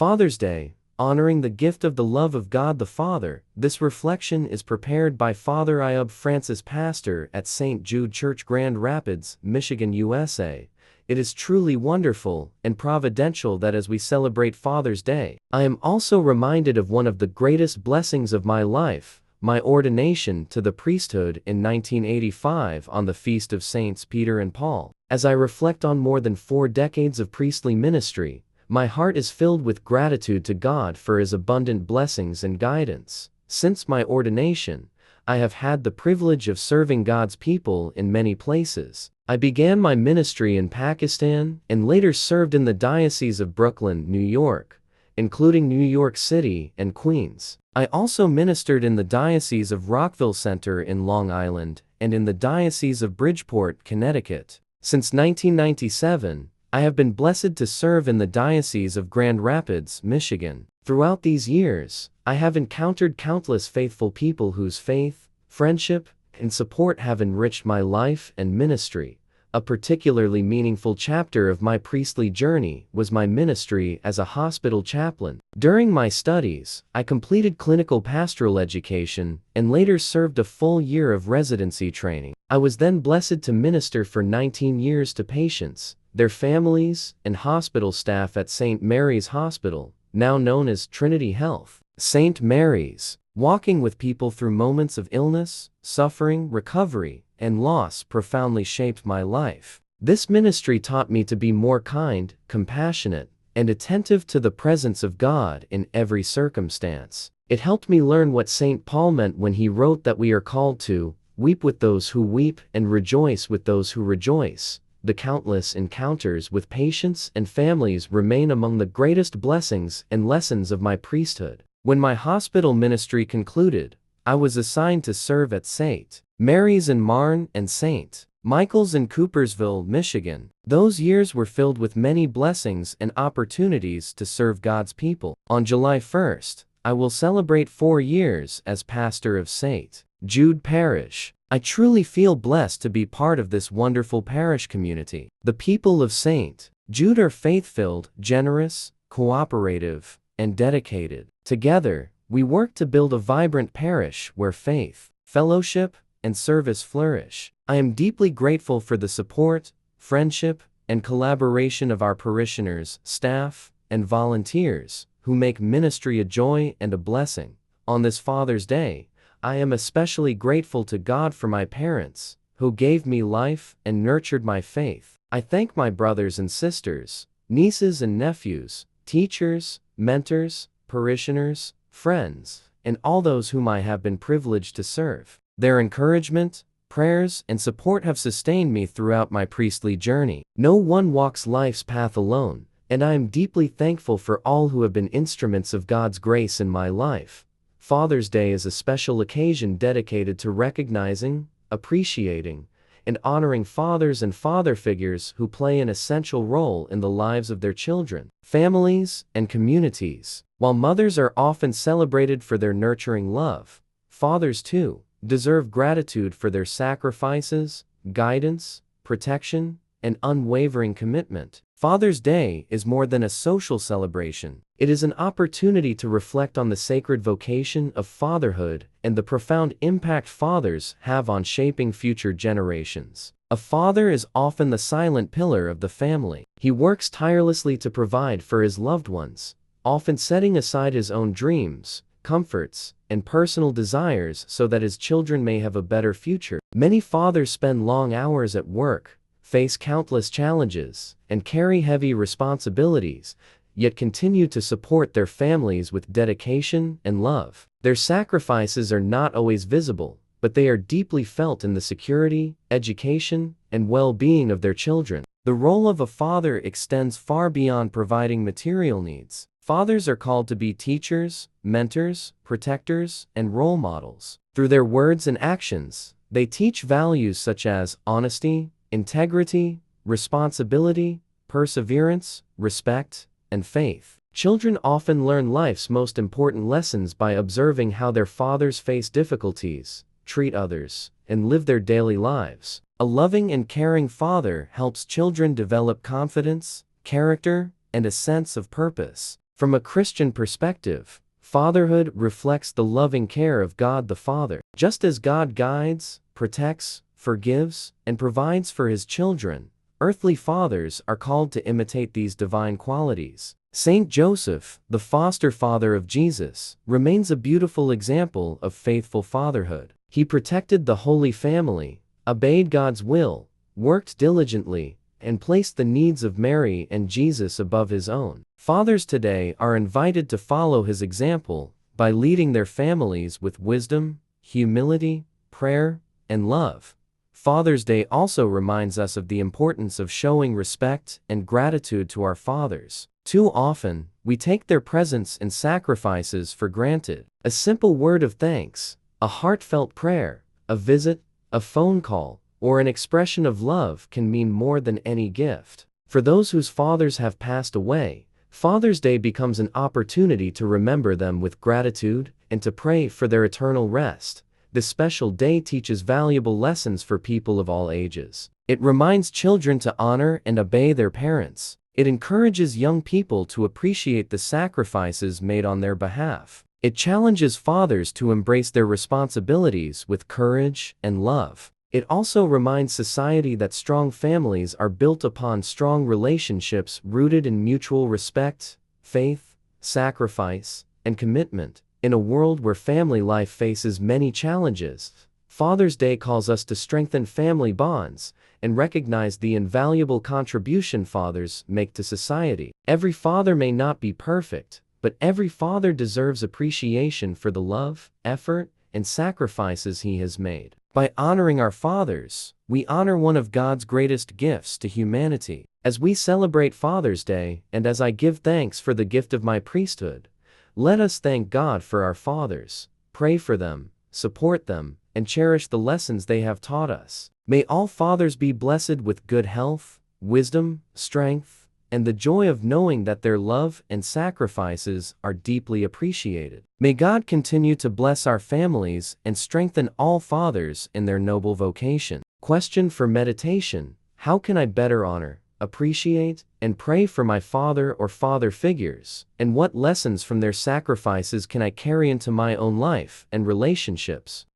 Father's Day, honoring the gift of the love of God the Father. This reflection is prepared by Father Iub Francis, pastor at St. Jude Church, Grand Rapids, Michigan, USA. It is truly wonderful and providential that as we celebrate Father's Day, I am also reminded of one of the greatest blessings of my life, my ordination to the priesthood in 1985 on the feast of Saints Peter and Paul. As I reflect on more than 4 decades of priestly ministry, my heart is filled with gratitude to God for His abundant blessings and guidance. Since my ordination, I have had the privilege of serving God's people in many places. I began my ministry in Pakistan and later served in the Diocese of Brooklyn, New York, including New York City and Queens. I also ministered in the Diocese of Rockville Center in Long Island and in the Diocese of Bridgeport, Connecticut. Since 1997, I have been blessed to serve in the Diocese of Grand Rapids, Michigan. Throughout these years, I have encountered countless faithful people whose faith, friendship, and support have enriched my life and ministry. A particularly meaningful chapter of my priestly journey was my ministry as a hospital chaplain. During my studies, I completed clinical pastoral education and later served a full year of residency training. I was then blessed to minister for 19 years to patients, their families, and hospital staff at St. Mary's Hospital, now known as Trinity Health. St. Mary's, walking with people through moments of illness, suffering, recovery, and loss profoundly shaped my life. This ministry taught me to be more kind, compassionate, and attentive to the presence of God in every circumstance. It helped me learn what St. Paul meant when he wrote that we are called to weep with those who weep and rejoice with those who rejoice. The countless encounters with patients and families remain among the greatest blessings and lessons of my priesthood. When my hospital ministry concluded, I was assigned to serve at St. Mary's in Marne and St. Michael's in Coopersville, Michigan. Those years were filled with many blessings and opportunities to serve God's people. On July 1st, I will celebrate 4 years as pastor of St. Jude Parish. I truly feel blessed to be part of this wonderful parish community. The people of St. Jude are faith-filled, generous, cooperative, and dedicated. Together, we work to build a vibrant parish where faith, fellowship, and service flourish. I am deeply grateful for the support, friendship, and collaboration of our parishioners, staff, and volunteers, who make ministry a joy and a blessing. On this Father's Day, I am especially grateful to God for my parents, who gave me life and nurtured my faith. I thank my brothers and sisters, nieces and nephews, teachers, mentors, parishioners, friends, and all those whom I have been privileged to serve. Their encouragement, prayers, and support have sustained me throughout my priestly journey. No one walks life's path alone, and I am deeply thankful for all who have been instruments of God's grace in my life. Father's Day is a special occasion dedicated to recognizing, appreciating, and honoring fathers and father figures who play an essential role in the lives of their children, families, and communities. While mothers are often celebrated for their nurturing love, fathers too deserve gratitude for their sacrifices, guidance, protection, and unwavering commitment. Father's Day is more than a social celebration. It is an opportunity to reflect on the sacred vocation of fatherhood and the profound impact fathers have on shaping future generations. A father is often the silent pillar of the family. He works tirelessly to provide for his loved ones, often setting aside his own dreams, comforts, and personal desires so that his children may have a better future. Many fathers spend long hours at work, face countless challenges, and carry heavy responsibilities, yet continue to support their families with dedication and love. Their sacrifices are not always visible, but they are deeply felt in the security, education, and well-being of their children. The role of a father extends far beyond providing material needs. Fathers are called to be teachers, mentors, protectors, and role models. Through their words and actions, they teach values such as honesty, integrity, responsibility, perseverance, respect, and faith. Children often learn life's most important lessons by observing how their fathers face difficulties, treat others, and live their daily lives. A loving and caring father helps children develop confidence, character, and a sense of purpose. From a Christian perspective, fatherhood reflects the loving care of God the Father. Just as God guides, protects, forgives, and provides for his children, earthly fathers are called to imitate these divine qualities. Saint Joseph, the foster father of Jesus, remains a beautiful example of faithful fatherhood. He protected the Holy Family, obeyed God's will, worked diligently, and placed the needs of Mary and Jesus above his own. Fathers today are invited to follow his example by leading their families with wisdom, humility, prayer, and love. Father's Day also reminds us of the importance of showing respect and gratitude to our fathers. Too often, we take their presence and sacrifices for granted. A simple word of thanks, a heartfelt prayer, a visit, a phone call, or an expression of love can mean more than any gift. For those whose fathers have passed away, Father's Day becomes an opportunity to remember them with gratitude and to pray for their eternal rest. This special day teaches valuable lessons for people of all ages. It reminds children to honor and obey their parents. It encourages young people to appreciate the sacrifices made on their behalf. It challenges fathers to embrace their responsibilities with courage and love. It also reminds society that strong families are built upon strong relationships rooted in mutual respect, faith, sacrifice, and commitment. In a world where family life faces many challenges, Father's Day calls us to strengthen family bonds and recognize the invaluable contribution fathers make to society. Every father may not be perfect, but every father deserves appreciation for the love, effort, and sacrifices he has made. By honoring our fathers, we honor one of God's greatest gifts to humanity. As we celebrate Father's Day, and as I give thanks for the gift of my priesthood, let us thank God for our fathers, pray for them, support them, and cherish the lessons they have taught us. May all fathers be blessed with good health, wisdom, strength, and the joy of knowing that their love and sacrifices are deeply appreciated. May God continue to bless our families and strengthen all fathers in their noble vocation. Question for meditation: how can I better honor, appreciate, and pray for my father or father figures? And what lessons from their sacrifices can I carry into my own life and relationships?